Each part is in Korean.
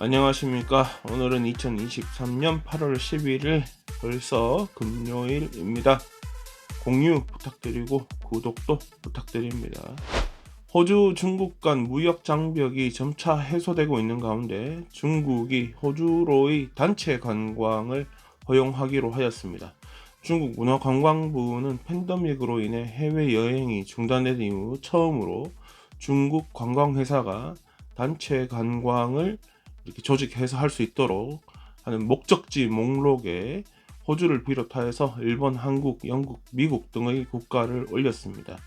안녕하십니까. 오늘은 2023년 8월 11일 벌써 금요일입니다. 공유 부탁드리고 구독도 부탁드립니다. 호주 중국 간 무역 장벽이 점차 해소되고 있는 가운데 중국이 호주로의 단체 관광을 허용하기로 하였습니다. 중국 문화관광부는 팬데믹으로 인해 해외여행이 중단된 이후 처음으로 중국 관광회사가 단체 관광을 이렇게 조직해서 할 수 있도록 하는 목적지 목록에 호주를 비롯하여서 일본, 한국, 영국, 미국 등의 국가를 올렸습니다.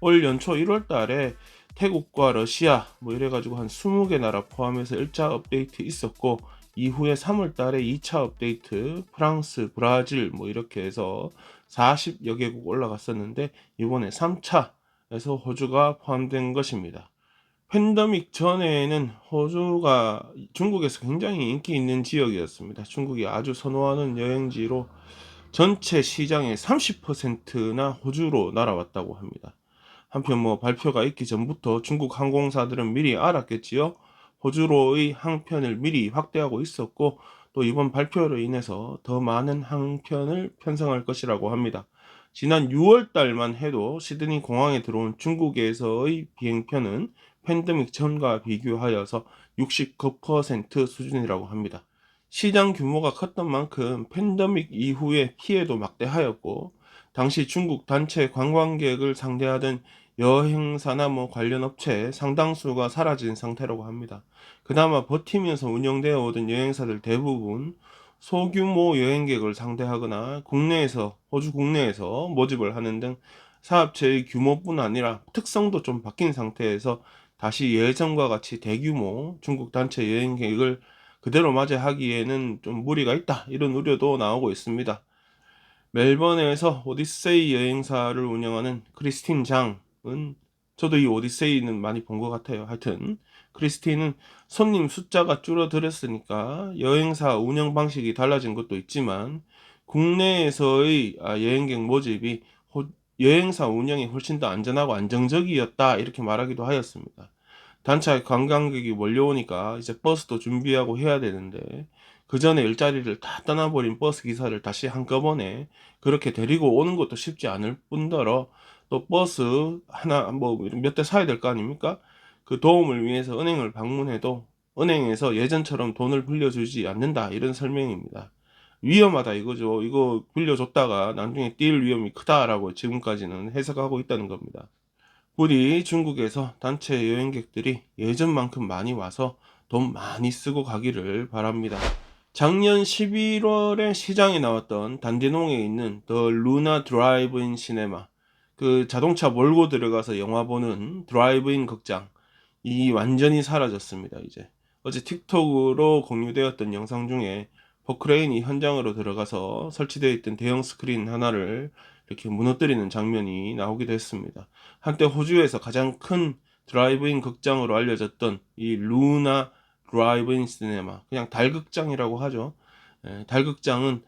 올 연초 1월 달에 태국과 러시아 이래가지고 한 20개 나라 포함해서 1차 업데이트 있었고, 이후에 3월 달에 2차 업데이트 프랑스, 브라질 이렇게 해서 40여 개국 올라갔었는데, 이번에 3차에서 호주가 포함된 것입니다. 팬데믹 전에는 호주가 중국에서 굉장히 인기 있는 지역이었습니다. 중국이 아주 선호하는 여행지로 전체 시장의 30%나 호주로 날아왔다고 합니다. 한편 발표가 있기 전부터 중국 항공사들은 미리 알았겠지요. 호주로의 항편을 미리 확대하고 있었고, 또 이번 발표로 인해서 더 많은 항편을 편성할 것이라고 합니다. 지난 6월 달만 해도 시드니 공항에 들어온 중국에서의 비행편은 팬데믹 전과 비교하여서 69% 수준이라고 합니다. 시장 규모가 컸던 만큼 팬데믹 이후에 피해도 막대하였고, 당시 중국 단체 관광객을 상대하던 여행사나 관련 업체 상당수가 사라진 상태라고 합니다. 그나마 버티면서 운영되어 오던 여행사들 대부분 소규모 여행객을 상대하거나 호주 국내에서 모집을 하는 등 사업체의 규모뿐 아니라 특성도 좀 바뀐 상태에서 다시 예전과 같이 대규모 중국 단체 여행객을 그대로 맞이하기에는 좀 무리가 있다, 이런 우려도 나오고 있습니다. 멜번에서 오디세이 여행사를 운영하는 크리스틴 장은, 저도 이 오디세이는 많이 본 것 같아요. 하여튼 크리스틴은 손님 숫자가 줄어들었으니까 여행사 운영 방식이 달라진 것도 있지만 국내에서의 여행객 모집이 여행사 운영이 훨씬 더 안전하고 안정적이었다, 이렇게 말하기도 하였습니다. 단체 관광객이 몰려오니까 이제 버스도 준비하고 해야 되는데, 그 전에 일자리를 다 떠나버린 버스 기사를 다시 한꺼번에 그렇게 데리고 오는 것도 쉽지 않을 뿐더러, 또 버스 하나 몇 대 사야 될 거 아닙니까? 그 도움을 위해서 은행을 방문해도 은행에서 예전처럼 돈을 빌려주지 않는다, 이런 설명입니다. 위험하다 이거죠. 이거 빌려줬다가 나중에 뛸 위험이 크다라고 지금까지는 해석하고 있다는 겁니다. 부디 중국에서 단체 여행객들이 예전만큼 많이 와서 돈 많이 쓰고 가기를 바랍니다. 작년 11월에 시장에 나왔던 단디농에 있는 더 루나 드라이브인 시네마, 그 자동차 몰고 들어가서 영화 보는 드라이브인 극장, 이 완전히 사라졌습니다. 이제 어제 틱톡으로 공유되었던 영상 중에 버크레인이 현장으로 들어가서 설치되어 있던 대형 스크린 하나를 이렇게 무너뜨리는 장면이 나오기도 했습니다. 한때 호주에서 가장 큰 드라이브인 극장으로 알려졌던 이 루나 드라이브인 시네마, 그냥 달극장이라고 하죠. 달극장은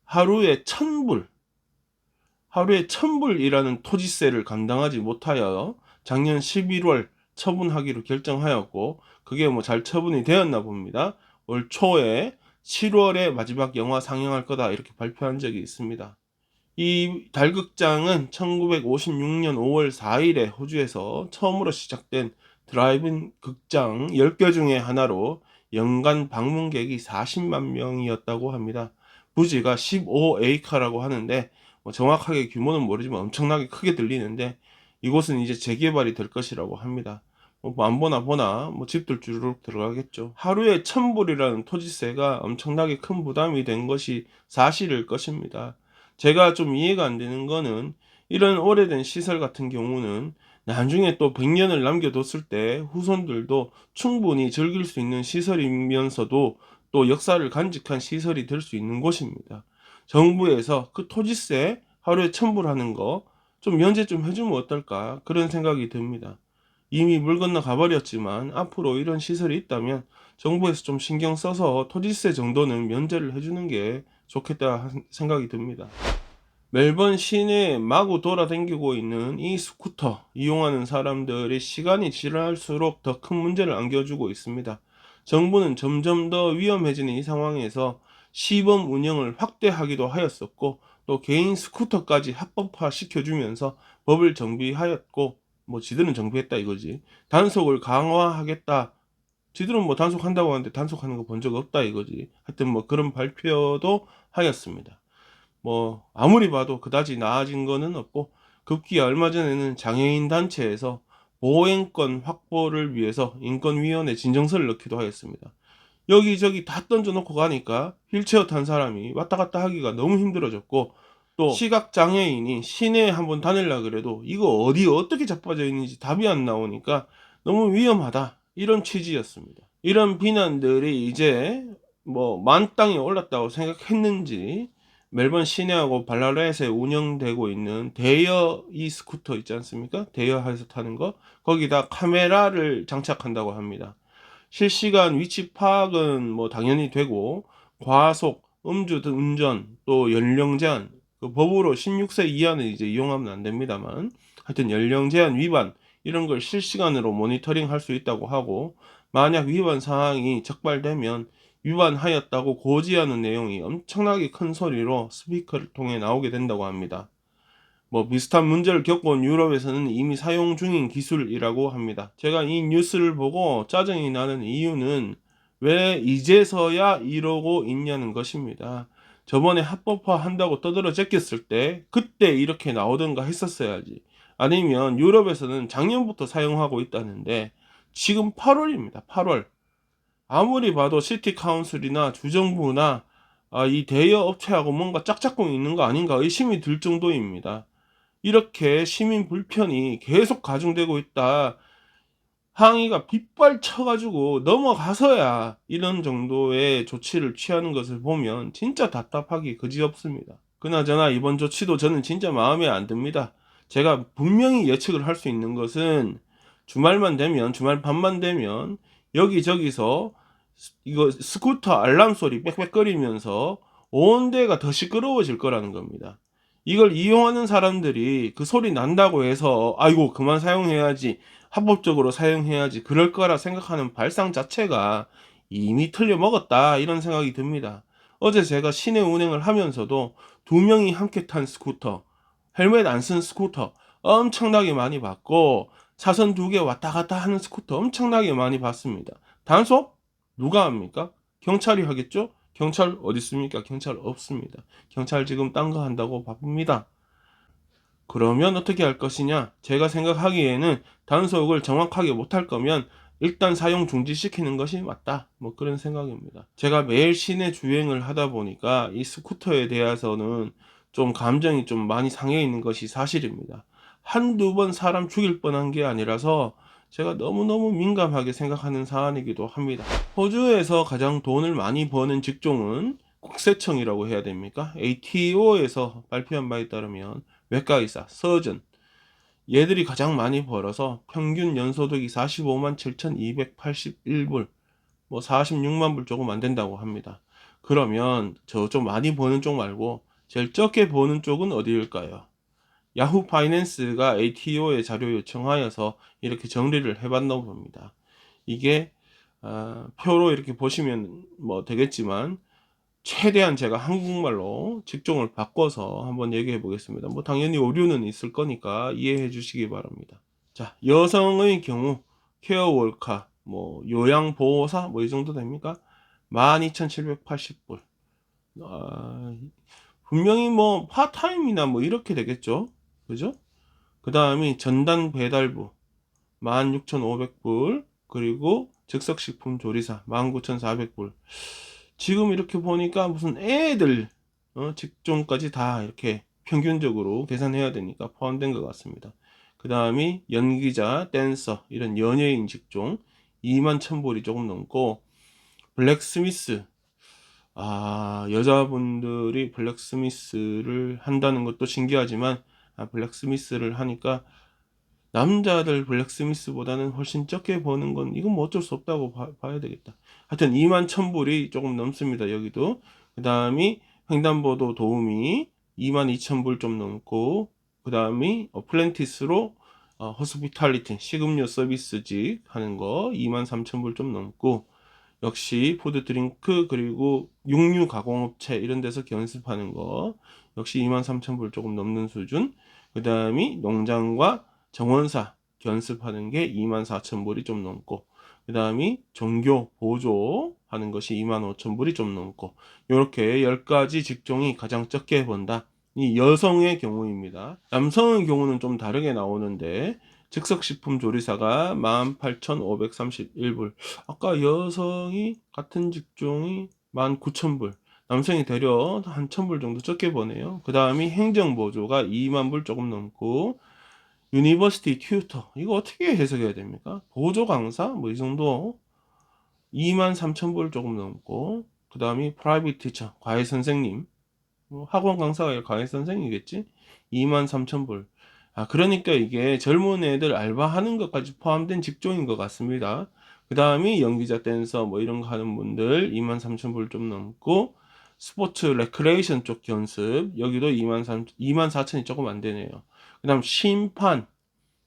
하루에 1000불, 하루에 1000불이라는 토지세를 감당하지 못하여 작년 11월 처분하기로 결정하였고, 그게 잘 처분이 되었나 봅니다. 올 초에 7월에 마지막 영화 상영할 거다, 이렇게 발표한 적이 있습니다. 이 달극장은 1956년 5월 4일에 호주에서 처음으로 시작된 드라이브인 극장 10개 중에 하나로 연간 방문객이 40만 명이었다고 합니다. 부지가 15에이카라고 하는데, 정확하게 규모는 모르지만 엄청나게 크게 들리는데, 이곳은 이제 재개발이 될 것이라고 합니다. 안 보나 집들 주르륵 들어가겠죠. 하루에 1000불이라는 토지세가 엄청나게 큰 부담이 된 것이 사실일 것입니다. 제가 좀 이해가 안 되는 거는, 이런 오래된 시설 같은 경우는 나중에 또 100년을 남겨뒀을 때 후손들도 충분히 즐길 수 있는 시설이면서도 또 역사를 간직한 시설이 될 수 있는 곳입니다. 정부에서 그 토지세 하루에 1000불 하는 거 좀 면제 좀 해주면 어떨까, 그런 생각이 듭니다. 이미 물 건너 가버렸지만 앞으로 이런 시설이 있다면 정부에서 좀 신경 써서 토지세 정도는 면제를 해주는 게 좋겠다 생각이 듭니다. 멜번 시내에 마구 돌아다니고 있는 이 스쿠터 이용하는 사람들이 시간이 지날수록 더 큰 문제를 안겨주고 있습니다. 정부는 점점 더 위험해지는 이 상황에서 시범 운영을 확대하기도 하였었고, 또 개인 스쿠터까지 합법화 시켜주면서 법을 정비하였고, 뭐 지들은 정비했다 이거지. 단속을 강화하겠다. 지들은 뭐 단속한다고 하는데 단속하는 거 본 적 없다 이거지. 하여튼 뭐 그런 발표도 하였습니다. 뭐 아무리 봐도 그다지 나아진 거는 없고, 급기야 얼마 전에는 장애인 단체에서 보행권 확보를 위해서 인권위원회 진정서를 넣기도 하였습니다. 여기저기 다 던져놓고 가니까 휠체어 탄 사람이 왔다 갔다 하기가 너무 힘들어졌고, 또 시각장애인이 시내에 한번 다닐라 그래도 이거 어디 어떻게 자빠져 있는지 답이 안 나오니까 너무 위험하다, 이런 취지였습니다. 이런 비난들이 이제 뭐 만땅에 올랐다고 생각했는지, 멜번 시내하고 발라렛에 운영되고 있는 대여 스쿠터 있지 않습니까? 대여해서 타는 거, 거기다 카메라를 장착한다고 합니다. 실시간 위치 파악은 뭐 당연히 되고, 과속, 음주 운전, 또 연령 제한, 그 법으로 16세 이하는 이제 이용하면 안 됩니다만, 하여튼 연령 제한 위반 이런 걸 실시간으로 모니터링 할 수 있다고 하고, 만약 위반 사항이 적발되면 위반하였다고 고지하는 내용이 엄청나게 큰 소리로 스피커를 통해 나오게 된다고 합니다. 뭐 비슷한 문제를 겪어온 유럽에서는 이미 사용 중인 기술이라고 합니다. 제가 이 뉴스를 보고 짜증이 나는 이유는 왜 이제서야 이러고 있냐는 것입니다. 저번에 합법화 한다고 떠들어 제꼈을 때 그때 이렇게 나오던가 했었어야지. 아니면 유럽에서는 작년부터 사용하고 있다는데 지금 8월입니다. 8월. 아무리 봐도 시티 카운슬이나 주정부나 이 대여 업체하고 뭔가 짝짝꿍이 있는 거 아닌가 의심이 들 정도입니다. 이렇게 시민 불편이 계속 가중되고 있다. 항의가 빗발쳐가지고 넘어가서야 이런 정도의 조치를 취하는 것을 보면 진짜 답답하기 그지없습니다. 그나저나 이번 조치도 저는 진짜 마음에 안 듭니다. 제가 분명히 예측을 할 수 있는 것은 주말만 되면, 주말 밤만 되면 여기저기서 이거 스쿠터 알람 소리 빽빽거리면서 온 데가 더 시끄러워질 거라는 겁니다. 이걸 이용하는 사람들이 그 소리 난다고 해서 아이고 그만 사용해야지, 합법적으로 사용해야지, 그럴 거라 생각하는 발상 자체가 이미 틀려 먹었다, 이런 생각이 듭니다. 어제 제가 시내 운행을 하면서도 두 명이 함께 탄 스쿠터, 헬멧 안 쓴 스쿠터 엄청나게 많이 봤고, 차선 두 개 왔다 갔다 하는 스쿠터 엄청나게 많이 봤습니다. 단속? 누가 합니까? 경찰이 하겠죠? 경찰 어디 있습니까? 경찰 없습니다. 경찰 지금 딴 거 한다고 바쁩니다. 그러면 어떻게 할 것이냐? 제가 생각하기에는 단속을 정확하게 못할 거면 일단 사용 중지시키는 것이 맞다, 뭐 그런 생각입니다. 제가 매일 시내 주행을 하다 보니까 이 스쿠터에 대해서는 좀 감정이 좀 많이 상해 있는 것이 사실입니다. 한두 번 사람 죽일 뻔한 게 아니라서 제가 너무너무 민감하게 생각하는 사안이기도 합니다. 호주에서 가장 돈을 많이 버는 직종은 국세청이라고 해야 됩니까? ATO에서 발표한 바에 따르면 외과의사, 서전, 얘들이 가장 많이 벌어서 평균 연소득이 45만 7,281불, 뭐 46만 불 조금 안 된다고 합니다. 그러면 저 좀 많이 버는 쪽 말고 제일 적게 버는 쪽은 어디일까요? 야후 파이낸스가 ATO에 자료 요청하여서 이렇게 정리를 해봤나 봅니다. 이게 표로 이렇게 보시면 뭐 되겠지만, 최대한 제가 한국말로 직종을 바꿔서 한번 얘기해 보겠습니다. 뭐 당연히 오류는 있을 거니까 이해해 주시기 바랍니다. 자, 여성의 경우 케어월카, 뭐 요양보호사 뭐 이 정도 됩니까? 12,780불. 분명히 뭐 파타임이나 뭐 이렇게 되겠죠. 그죠? 그 다음이 전단 배달부 16,500불, 그리고 즉석식품 조리사 19,400불. 지금 이렇게 보니까 무슨 애들 직종까지 다 이렇게 평균적으로 계산해야 되니까 포함된 것 같습니다. 그 다음이 연기자, 댄서 이런 연예인 직종 21,000불이 조금 넘고, 블랙스미스, 여자분들이 블랙스미스를 한다는 것도 신기하지만, 블랙스미스를 하니까 남자들 블랙스미스보다는 훨씬 적게 버는 건 이건 뭐 어쩔 수 없다고 봐야 되겠다. 하여튼 21,000불이 조금 넘습니다. 여기도. 그 다음이 횡단보도 도우미 22,000불 좀 넘고, 그 다음이 플랜티스로 호스피탈리티 식음료 서비스직 하는 거 23,000불 좀 넘고, 역시 푸드 드링크 그리고 육류 가공업체 이런 데서 견습하는 거 역시 23,000불 조금 넘는 수준. 그 다음이 농장과 정원사 견습하는 게 24,000불이 좀 넘고, 그 다음이 종교 보조 하는 것이 25,000불이 좀 넘고, 이렇게 10가지 직종이 가장 적게 번다. 이 여성의 경우입니다. 남성의 경우는 좀 다르게 나오는데, 즉석식품 조리사가 18,531불. 아까 여성이 같은 직종이 19,000불. 남성이 대략 한 1,000불 정도 적게 버네요. 그 다음이 행정보조가 2만 불 조금 넘고, 유니버시티 튜터. 이거 어떻게 해석해야 됩니까? 보조 강사? 뭐 이 정도. 23,000불 조금 넘고, 그 다음이 프라이빗 티처. 과외 선생님. 학원 강사가 아니라 과외 선생이겠지? 23,000불. 그러니까 이게 젊은 애들 알바하는 것까지 포함된 직종인 것 같습니다. 그 다음이 연기자, 댄서 뭐 이런 거 하는 분들 23,000불 좀 넘고, 스포츠 레크레이션 쪽 견습 여기도 24,000이 조금 안 되네요. 그 다음 심판,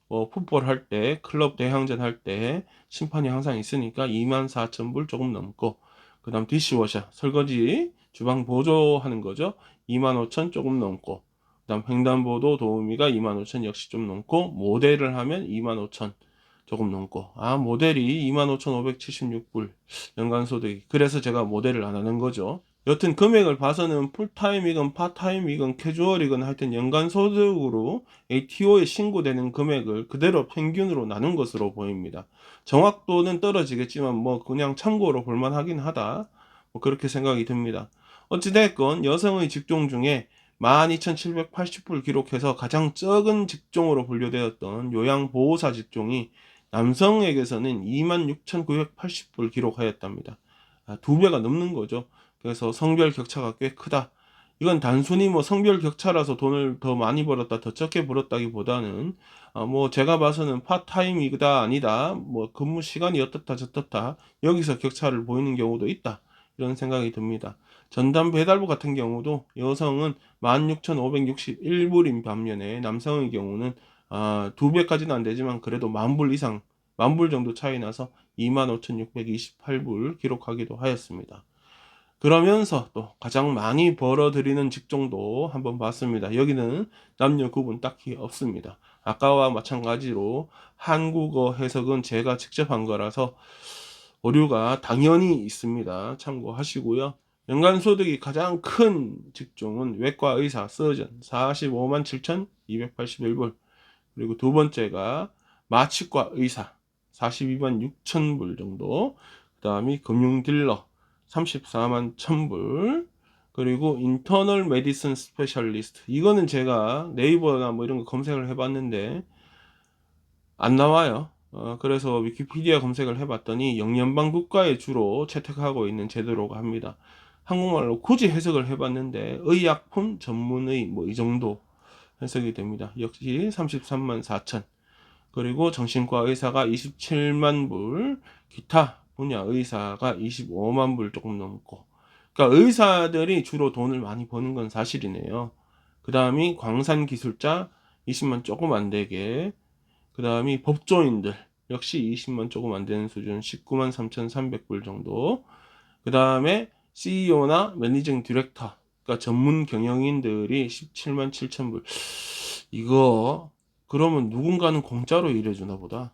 뭐 풋볼 할 때, 클럽 대항전 할 때 심판이 항상 있으니까 24,000불 조금 넘고, 그 다음 디시워셔, 설거지 주방 보조하는 거죠. 25,000 조금 넘고, 그 다음 횡단보도 도우미가 25,000 역시 좀 넘고, 모델을 하면 25,000 조금 넘고, 모델이 25,576불 연간소득이. 그래서 제가 모델을 안 하는 거죠. 여튼 금액을 봐서는 풀타임이건 파타임이건 캐주얼이건 하여튼 연간소득으로 ATO에 신고되는 금액을 그대로 평균으로 나눈 것으로 보입니다. 정확도는 떨어지겠지만 뭐 그냥 참고로 볼만하긴 하다, 뭐 그렇게 생각이 듭니다. 어찌됐건 여성의 직종 중에 12,780불 기록해서 가장 적은 직종으로 분류되었던 요양보호사 직종이 남성에게서는 26,980불 기록하였답니다. 2배가 넘는 거죠. 그래서 성별 격차가 꽤 크다. 이건 단순히 뭐 성별 격차라서 돈을 더 많이 벌었다, 더 적게 벌었다기보다는 뭐 제가 봐서는 파타임이다 아니다, 뭐 근무 시간이 어떻다 저떻다, 여기서 격차를 보이는 경우도 있다, 이런 생각이 듭니다. 전담 배달부 같은 경우도 여성은 16,561불인 반면에 남성의 경우는 2배까지는 안 되지만 그래도 10,000불 이상, 10,000불 정도 차이 나서 25,628불 기록하기도 하였습니다. 그러면서 또 가장 많이 벌어들이는 직종도 한번 봤습니다. 여기는 남녀 구분 딱히 없습니다. 아까와 마찬가지로 한국어 해석은 제가 직접 한 거라서 오류가 당연히 있습니다. 참고하시고요. 연간 소득이 가장 큰 직종은 외과 의사, 서전 457,281불. 그리고 두 번째가 마취과 의사 426,000불 정도. 그 다음이 금융딜러 341,000불. 그리고 인터널 메디슨 스페셜리스트, 이거는 제가 네이버나 뭐 이런 거 검색을 해봤는데 안 나와요. 그래서 위키피디아 검색을 해봤더니 영연방 국가에 주로 채택하고 있는 제도라고 합니다. 한국말로 굳이 해석을 해봤는데 의약품 전문의 뭐 이 정도 해석이 됩니다. 역시 334,000. 그리고 정신과 의사가 27만 불, 기타 분야 의사가 25만 불 조금 넘고. 그러니까 의사들이 주로 돈을 많이 버는 건 사실이네요. 그 다음이 광산기술자 20만 조금 안 되게. 그 다음이 법조인들 역시 20만 조금 안 되는 수준, 19만 3,300불 정도. 그 다음에 CEO나 매니징 디렉터, 그러니까 전문 경영인들이 17만 7,000불. 이거 그러면 누군가는 공짜로 일해주나 보다.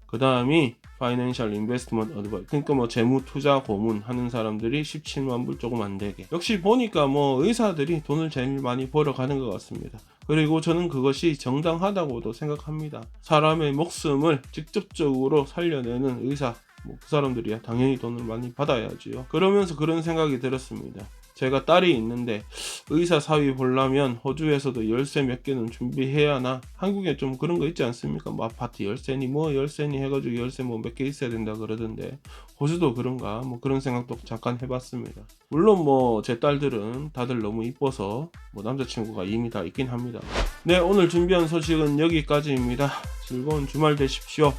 그 다음이 파이낸셜 인베스트먼트 어드바이스, 그러니까 뭐 재무 투자 고문 하는 사람들이 17만 불 조금 안 되게. 역시 보니까 뭐 의사들이 돈을 제일 많이 벌어가는 것 같습니다. 그리고 저는 그것이 정당하다고도 생각합니다. 사람의 목숨을 직접적으로 살려내는 의사, 뭐 그 사람들이야 당연히 돈을 많이 받아야지요. 그러면서 그런 생각이 들었습니다. 제가 딸이 있는데 의사 사위 보려면 호주에서도 열쇠 몇 개는 준비해야 하나? 한국에 좀 그런 거 있지 않습니까? 뭐 아파트 열쇠니 뭐 열쇠니 해가지고 열쇠 뭐 몇 개 있어야 된다 그러던데 호주도 그런가? 뭐 그런 생각도 잠깐 해봤습니다. 물론 뭐 제 딸들은 다들 너무 이뻐서 뭐 남자친구가 이미 다 있긴 합니다. 네, 오늘 준비한 소식은 여기까지입니다. 즐거운 주말 되십시오.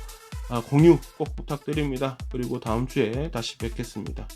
공유 꼭 부탁드립니다. 그리고 다음 주에 다시 뵙겠습니다.